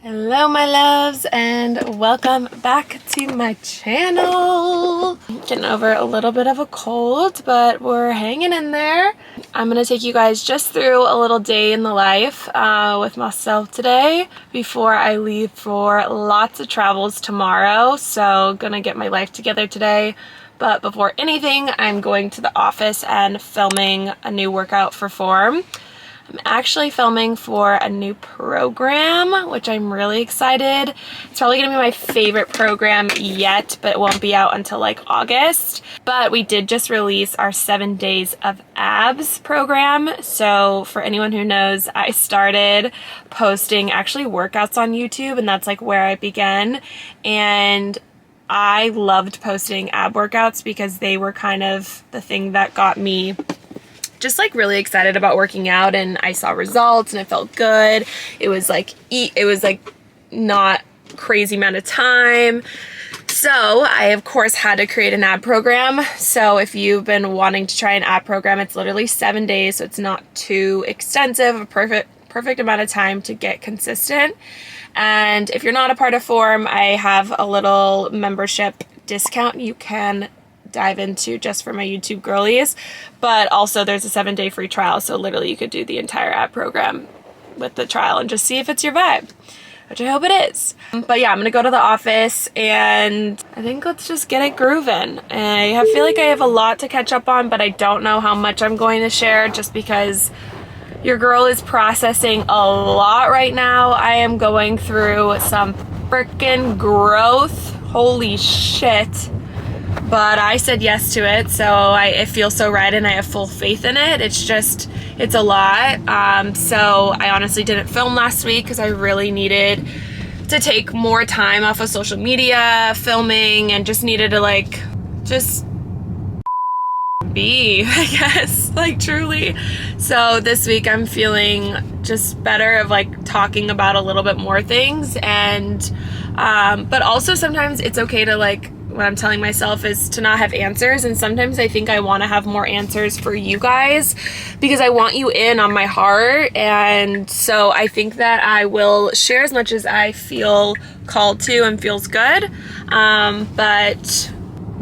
Hello my loves and welcome back to my channel. Getting over a little bit of a cold, but we're hanging in there. I'm gonna take you guys just through a little day in the life with myself today before I leave for lots of travels tomorrow. So gonna get my life together today. But before anything, I'm going to the office and filming a new workout for Form. I'm actually filming for a new program, which I'm really excited. It's probably gonna be my favorite program yet, but it won't be out until like August. But we did just release our 7 Days of Abs program. So for anyone who knows, I started posting actually workouts on YouTube, and that's like where I began. And I loved posting ab workouts because they were kind of the thing that got me just like really excited about working out, and I saw results and it felt good. It was like not crazy amount of time. So I of course had to create an ab program. So if you've been wanting to try an ab program, it's literally 7 days, so it's not too extensive, a perfect amount of time to get consistent. And if you're not a part of Form, I have a little membership discount you can dive into just for my YouTube girlies, but also there's a 7-day free trial, so literally you could do the entire ab program with the trial and just see if it's your vibe, which I hope it is. But yeah, I'm gonna go to the office and I think let's just get it grooving. I feel like I have a lot to catch up on, but I don't know how much I'm going to share just because your girl is processing a lot right now. I am going through some freaking growth, holy shit. But I said yes to it, so it feels so right and I have full faith in it. It's a lot. So I honestly didn't film last week because I really needed to take more time off of social media, filming, and just needed to just be, I guess, truly. So this week I'm feeling just better of talking about a little bit more things, and but also sometimes it's okay to what I'm telling myself is to not have answers, and sometimes I think I want to have more answers for you guys because I want you in on my heart. And so I think that I will share as much as I feel called to and feels good, but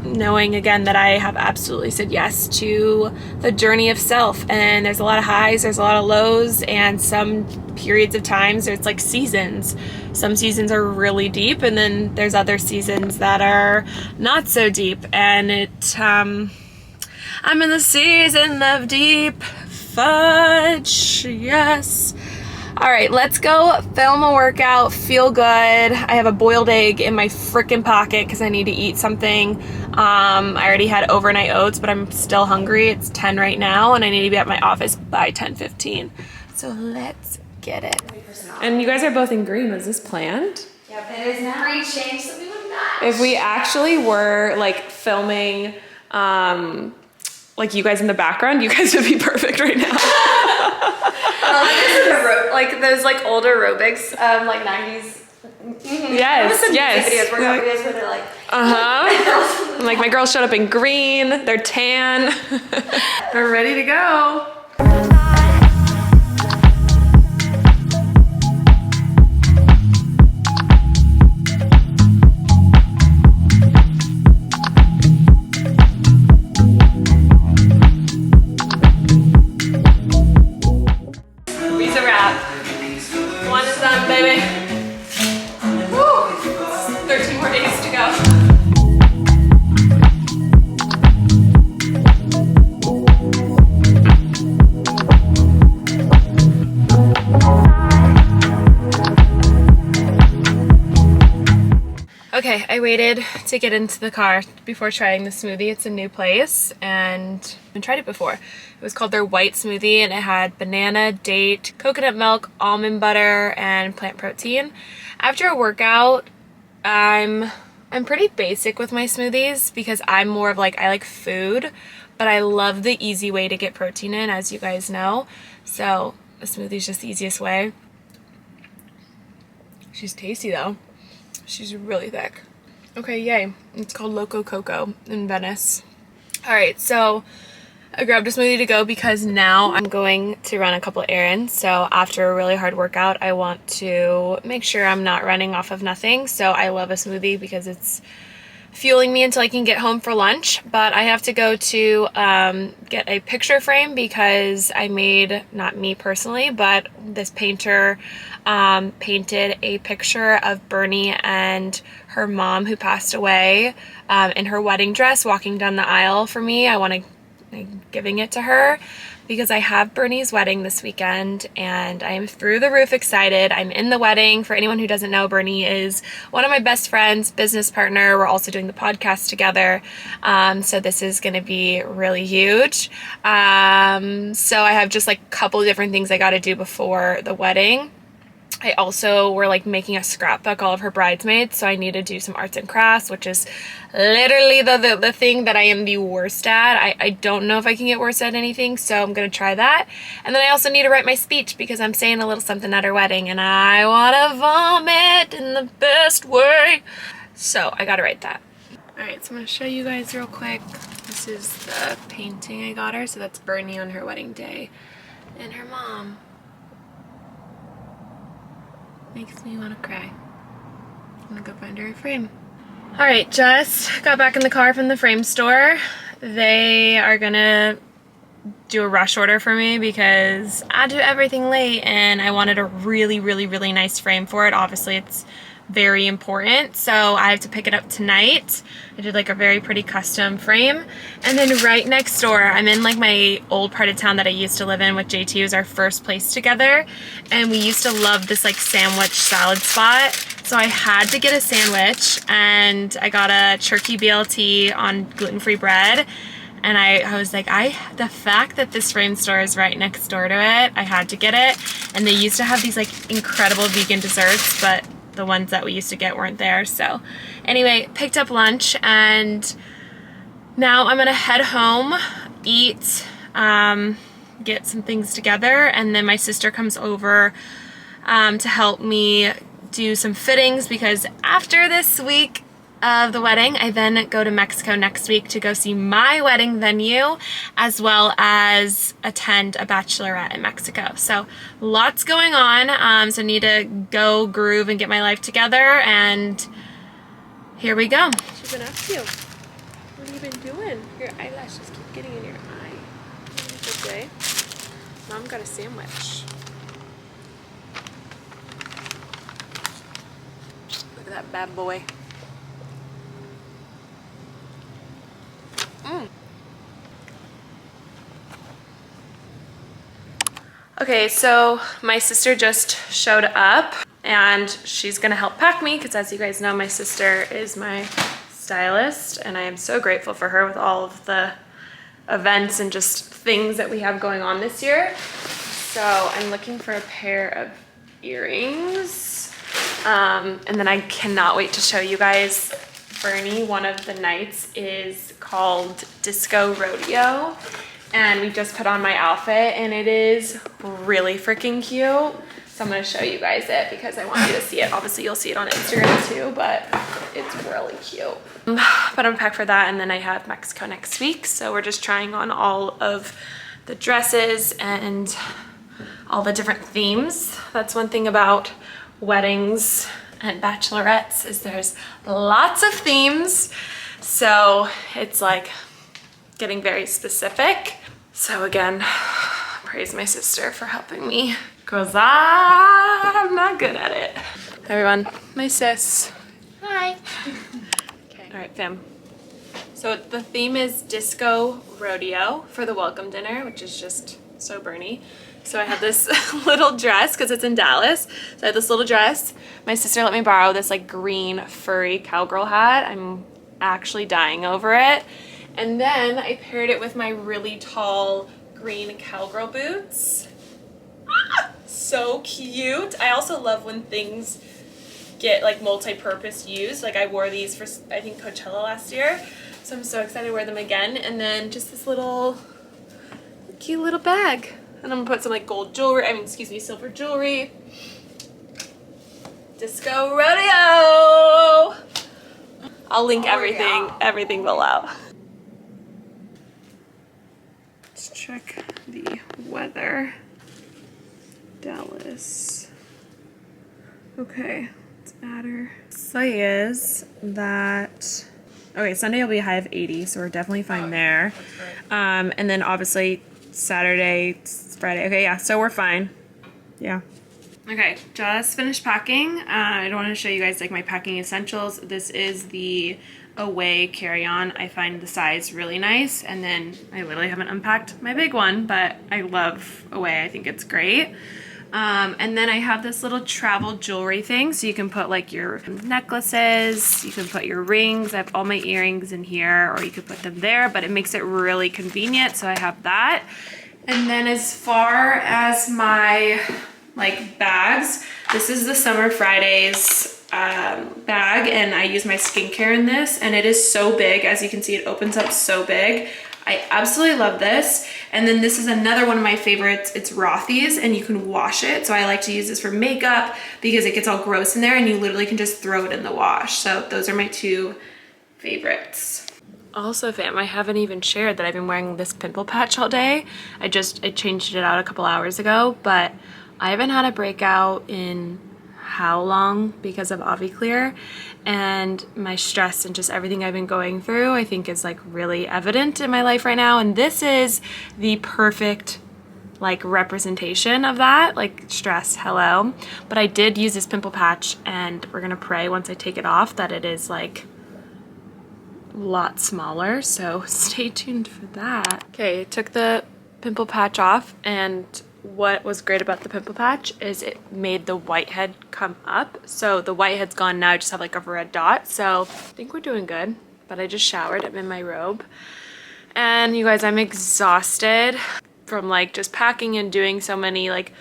knowing again that I have absolutely said yes to the journey of self, and there's a lot of highs, there's a lot of lows, and some periods of times there's seasons. Some seasons are really deep, and then there's other seasons that are not so deep, and I'm in the season of deep fudge, yes. All right, let's go film a workout, feel good. I have a boiled egg in my freaking pocket because I need to eat something. I already had overnight oats, but I'm still hungry. It's 10 right now, and I need to be at my office by 10:15. So let's get it. And you guys are both in green. Was this planned? Yep, it is now. Green change, so we would match. If we actually were filming, you guys in the background, you guys would be perfect right now. Those older aerobics, 90s. Mm-hmm. Yes, yes. Videos, workout videos where they're my girls showed up in green, they're tan. They're ready to go. Okay, I waited to get into the car before trying the smoothie. It's a new place, and I haven't tried it before. It was called their white smoothie, and it had banana, date, coconut milk, almond butter, and plant protein. After a workout, I'm pretty basic with my smoothies because I'm more of I like food, but I love the easy way to get protein in, as you guys know. So a smoothie is just the easiest way. She's tasty though. She's really thick. Okay, yay. It's called Loco Coco in Venice. All right, so I grabbed a smoothie to go because now I'm going to run a couple errands. So after a really hard workout, I want to make sure I'm not running off of nothing. So I love a smoothie because it's fueling me until I can get home for lunch. But I have to go to get a picture frame because I made, not me personally, but this painter painted a picture of Bernie and her mom who passed away in her wedding dress walking down the aisle for me. I want to giving it to her because I have Bernie's wedding this weekend and I am through the roof excited. I'm in the wedding. For anyone who doesn't know, Bernie is one of my best friends, business partner. We're also doing the podcast together. So this is going to be really huge. So I have just like a couple of different things I got to do before the wedding. I also were like making a scrapbook, all of her bridesmaids, so I need to do some arts and crafts, which is literally the thing that I am the worst at. I don't know if I can get worse at anything, so I'm gonna try that. And then I also need to write my speech because I'm saying a little something at her wedding and I wanna vomit in the best way. So I gotta write that. Alright, so I'm gonna show you guys real quick. This is the painting I got her, so that's Bernie on her wedding day and her mom. Makes me want to cry. I'm gonna go find her a frame. Alright, just got back in the car from the frame store. They are gonna do a rush order for me because I do everything late and I wanted a really, really, really nice frame for it. Obviously, it's very important, so I have to pick it up tonight. I did like a very pretty custom frame. And then right next door, I'm in like my old part of town that I used to live in with JT. It was our first place together and we used to love this like sandwich salad spot. So I had to get a sandwich and I got a turkey BLT on gluten-free bread. And I was like, the fact that this frame store is right next door to it, I had to get it. And they used to have these like incredible vegan desserts, but the ones that we used to get weren't there. So anyway, picked up lunch and now I'm gonna head home, eat, get some things together, and then my sister comes over to help me do some fittings because after this week of the wedding, I then go to Mexico next week to go see my wedding venue as well as attend a bachelorette in Mexico. So lots going on. So need to go groove and get my life together, and here we go. She's been up to you. What have you been doing? Your eyelashes keep getting in your eye. Good day. Mom got a sandwich. Look at that bad boy. Okay, so my sister just showed up and she's gonna help pack me because, as you guys know, my sister is my stylist and I am so grateful for her with all of the events and just things that we have going on this year. So I'm looking for a pair of earrings. And then I cannot wait to show you guys Bernie. One of the nights is called Disco Rodeo. And we just put on my outfit and it is really freaking cute. So I'm gonna show you guys it because I want you to see it. Obviously you'll see it on Instagram too, but it's really cute. But I'm packed for that, and then I have Mexico next week. So we're just trying on all of the dresses and all the different themes. That's one thing about weddings and bachelorettes is there's lots of themes. So it's like getting very specific. So again, praise my sister for helping me because I'm not good at it. Everyone, my sis. Hi. Okay. All right, fam. So the theme is Disco Rodeo for the welcome dinner, which is just so Bernie. So I have this little dress because it's in Dallas. So I have this little dress. My sister let me borrow this like green furry cowgirl hat. I'm actually dying over it. And then I paired it with my really tall green cowgirl boots. So cute. I also love when things get like multi-purpose use. Like I wore these for I think Coachella last year. So I'm so excited to wear them again. And then just this little cute little bag. And I'm gonna put some like gold jewelry, silver jewelry. Disco Rodeo! I'll link everything below. check the weather. Dallas. Okay, let's add her. Say is that, okay, Sunday will be a high of 80, so we're definitely fine there. And then obviously Saturday, Friday. Okay, yeah, so we're fine. Yeah. Okay, just finished packing. I don't want to show you guys like my packing essentials. This is the Away carry-on. I find the size really nice, and then I literally haven't unpacked my big one, but I love Away. I think it's great. And then I have this little travel jewelry thing, so you can put like your necklaces, you can put your rings. I have all my earrings in here, or you could put them there, but it makes it really convenient, so I have that. And then as far as my like bags, this is the Summer Fridays bag, and I use my skincare in this, and it is so big. As you can see, it opens up so big. I absolutely love this. And then this is another one of my favorites. It's Rothy's, and you can wash it. So I like to use this for makeup because it gets all gross in there, and you literally can just throw it in the wash. So those are my two favorites. Also, fam, I haven't even shared that I've been wearing this pimple patch all day. I changed it out a couple hours ago, but I haven't had a breakout in how long because of AviClear, and my stress and just everything I've been going through I think is like really evident in my life right now, and this is the perfect like representation of that, like stress, hello. But I did use this pimple patch, and we're gonna pray once I take it off that it is like a lot smaller, so stay tuned for that. Okay, took the pimple patch off, and what was great about the pimple patch is it made the whitehead come up. So the whitehead's gone now, I just have like a red dot. So I think we're doing good, but I just showered, I'm in my robe. And you guys, I'm exhausted from like just packing and doing so many like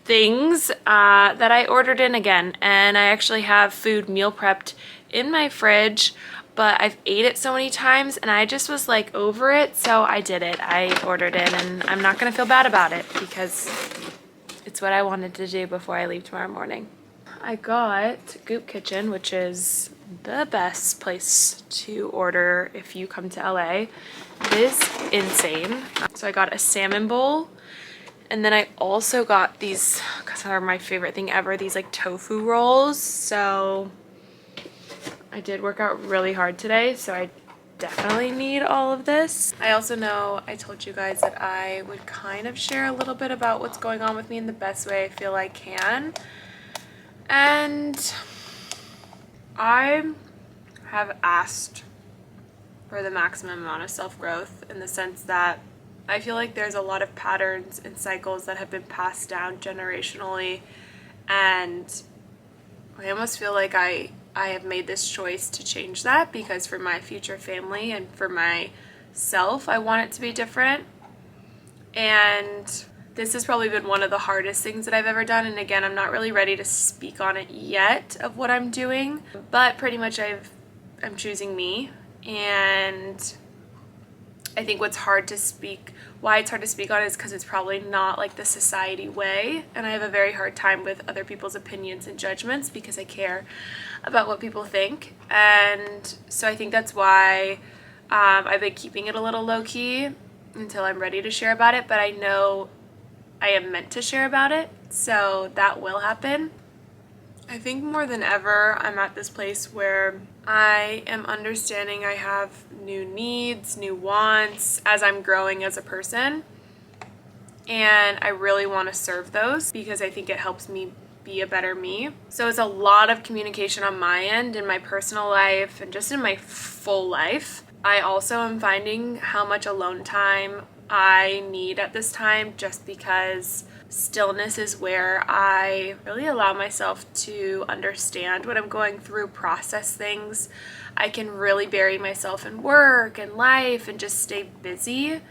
things that I ordered in again. And I actually have food meal prepped in my fridge, but I've ate it so many times and I just was like over it, so I did it. I ordered it, and I'm not gonna feel bad about it because it's what I wanted to do before I leave tomorrow morning. I got Goop Kitchen, which is the best place to order if you come to LA. It is insane. So I got a salmon bowl, and then I also got these, because they're my favorite thing ever, these like tofu rolls. So I did work out really hard today, so I definitely need all of this. I also know I told you guys that I would kind of share a little bit about what's going on with me in the best way I feel I can. And I have asked for the maximum amount of self-growth, in the sense that I feel like there's a lot of patterns and cycles that have been passed down generationally, and I almost feel like I have made this choice to change that, because for my future family and for myself, I want it to be different. And this has probably been one of the hardest things that I've ever done. And again, I'm not really ready to speak on it yet of what I'm doing, but pretty much I'm choosing me. And I think why it's hard to speak on is because it's probably not like the society way, and I have a very hard time with other people's opinions and judgments because I care about what people think. And so I think that's why I've been keeping it a little low-key until I'm ready to share about it, but I know I am meant to share about it, so that will happen. I think more than ever, I'm at this place where I am understanding I have new needs, new wants as I'm growing as a person. And I really want to serve those because I think it helps me be a better me. So it's a lot of communication on my end in my personal life and just in my full life. I also am finding how much alone time I need at this time, just because stillness is where I really allow myself to understand what I'm going through, process things. I can really bury myself in work and life and just stay busy.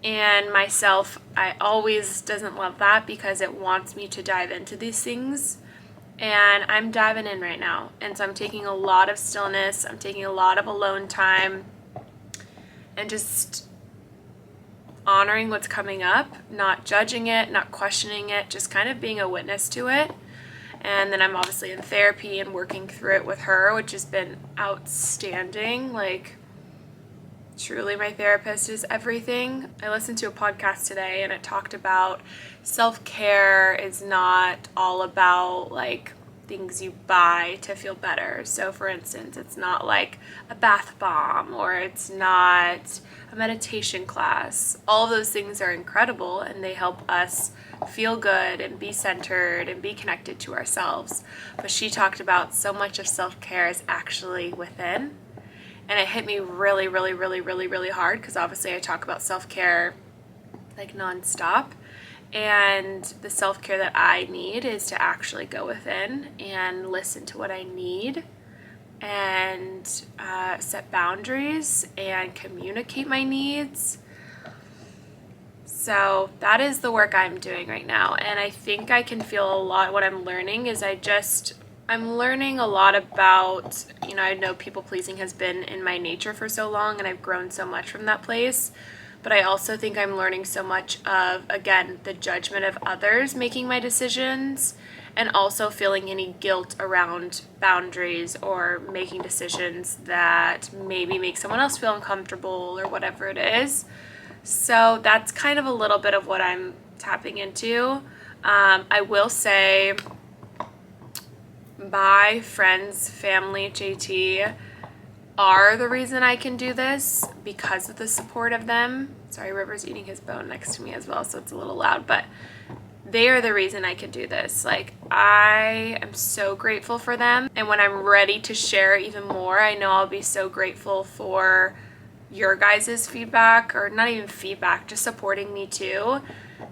And myself, I always doesn't love that because it wants me to dive into these things. And I'm diving in right now. And so I'm taking a lot of stillness. I'm taking a lot of alone time and just honoring what's coming up, not judging it, not questioning it, just kind of being a witness to it. And then I'm obviously in therapy and working through it with her, which has been outstanding. Like, Truly, my therapist is everything. I listened to a podcast today and it talked about self-care is not all about like things you buy to feel better. So for instance, it's not like a bath bomb or it's not a meditation class. All of those things are incredible and they help us feel good and be centered and be connected to ourselves. But she talked about so much of self-care is actually within. And it hit me really, really, really, really, really hard because obviously I talk about self-care like nonstop. And the self-care that I need is to actually go within and listen to what I need and set boundaries and communicate my needs. So that is the work I'm doing right now. And I think I can feel a lot. What I'm learning is I'm learning a lot about, I know people pleasing has been in my nature for so long and I've grown so much from that place. But I also think I'm learning so much of, again, the judgment of others making my decisions and also feeling any guilt around boundaries or making decisions that maybe make someone else feel uncomfortable or whatever it is. So that's kind of a little bit of what I'm tapping into. I will say my friends, family, JT are the reason I can do this because of the support of them. Sorry, River's eating his bone next to me as well, so it's a little loud, but they are the reason I can do this. Like, I am so grateful for them. And when I'm ready to share even more, I know I'll be so grateful for your guys' feedback, or not even feedback, just supporting me too.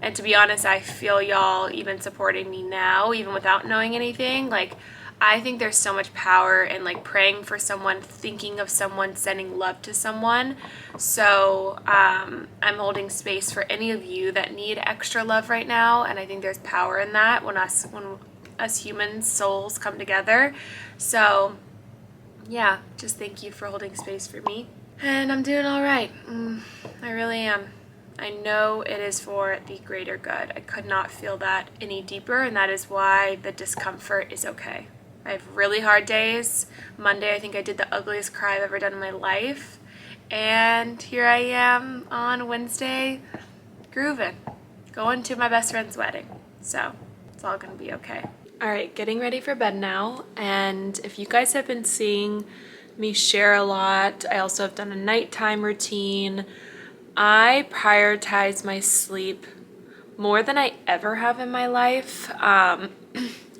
And to be honest, I feel y'all even supporting me now, even without knowing anything. Like, I think there's so much power in like praying for someone, thinking of someone, sending love to someone. So I'm holding space for any of you that need extra love right now. And I think there's power in that when us human souls come together. So yeah, just thank you for holding space for me. And I'm doing all right. I really am. I know it is for the greater good. I could not feel that any deeper, and that is why the discomfort is okay. I have really hard days. Monday, I think I did the ugliest cry I've ever done in my life. And here I am on Wednesday, grooving, going to my best friend's wedding. So it's all gonna be okay. All right, getting ready for bed now. And if you guys have been seeing me share a lot, I also have done a nighttime routine. I prioritize my sleep more than I ever have in my life.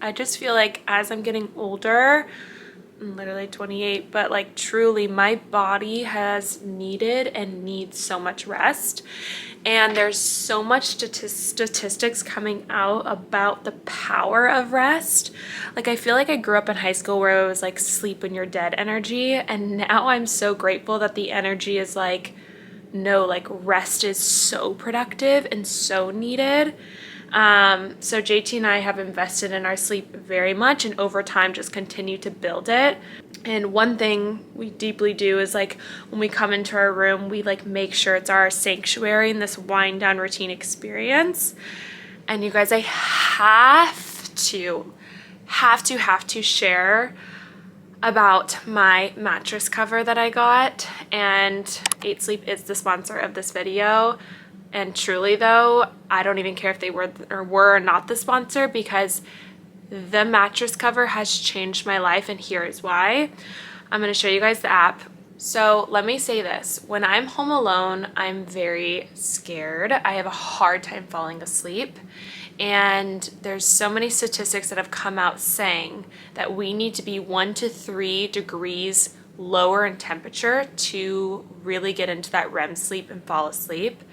I just feel like as I'm getting older, I'm literally 28, but like truly my body has needed and needs so much rest. And there's so much statistics coming out about the power of rest. Like, I feel like I grew up in high school where it was like sleep when you're dead energy. And now I'm so grateful that the energy is like, no, like rest is so productive and so needed. So JT and I have invested in our sleep very much, and over time just continue to build it. And one thing we deeply do is like when we come into our room, we like make sure it's our sanctuary in this wind down routine experience. And you guys, I have to share about my mattress cover that I got. And 8 Sleep is the sponsor of this video. And truly though, I don't even care if they were or not the sponsor, because the mattress cover has changed my life, and here is why. I'm going to show you guys the app. So let me say this. When I'm home alone, I'm very scared. I have a hard time falling asleep. And there's so many statistics that have come out saying that we need to be 1 to 3 degrees lower in temperature to really get into that REM sleep and fall asleep.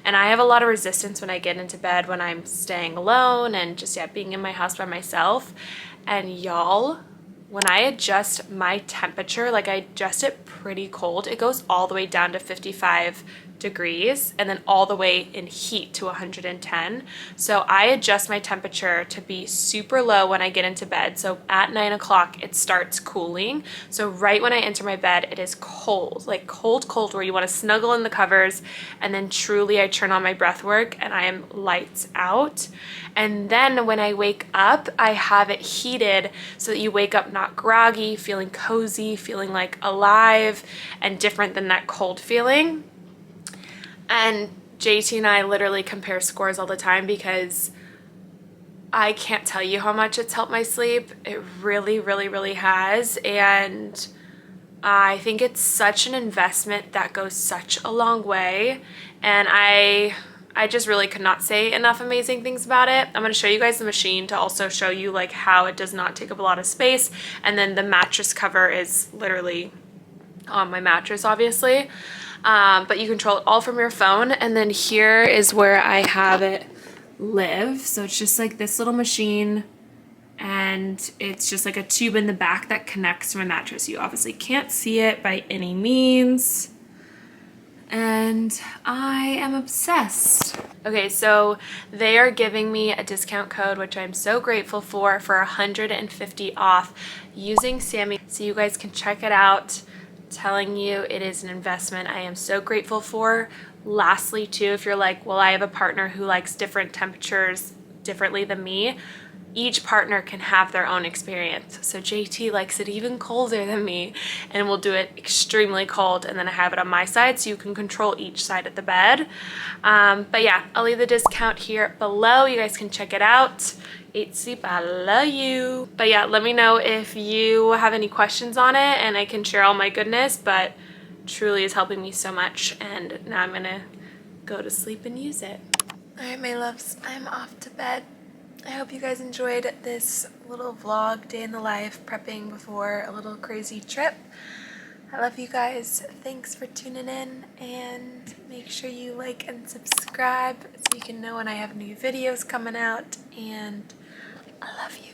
And I have a lot of resistance when I get into bed when I'm staying alone and just being in my house by myself. And y'all, when I adjust my temperature, like I adjust it pretty cold, it goes all the way down to 55 degrees and then all the way in heat to 110. So I adjust my temperature to be super low when I get into bed. So at 9 o'clock it starts cooling. So right when I enter my bed it is cold, like cold where you want to snuggle in the covers, and then truly I turn on my breath work and I am lights out. And then when I wake up I have it heated so that you wake up not groggy, feeling cozy, feeling like alive and different than that cold feeling. And JT and I literally compare scores all the time because I can't tell you how much it's helped my sleep. It really has. And I think it's such an investment that goes such a long way. And I just really could not say enough amazing things about it. I'm going to show you guys the machine to also show you like how it does not take up a lot of space. And then the mattress cover is literally on my mattress, obviously. But you control it all from your phone. And then here is where I have it live. So it's just like this little machine, and it's just like a tube in the back that connects to my mattress. You obviously can't see it by any means. And I am obsessed. Okay, so they are giving me a discount code, which I'm so grateful for 150 off using Sammy. So you guys can check it out. Telling you it is an investment I am so grateful for. Lastly too, if you're like, well, I have a partner who likes different temperatures differently than me, each partner can have their own experience. So JT likes it even colder than me and will do it extremely cold, and then I have it on my side so you can control each side of the bed. But yeah, I'll leave the discount here below. You guys can check it out. Eat Sleep, I love you. But yeah, let me know if you have any questions on it and I can share all my goodness, but truly is helping me so much, and now I'm gonna go to sleep and use it. All right, my loves, I'm off to bed. I hope you guys enjoyed this little vlog, day in the life, prepping before a little crazy trip. I love you guys. Thanks for tuning in, and make sure you like and subscribe so you can know when I have new videos coming out, and I love you.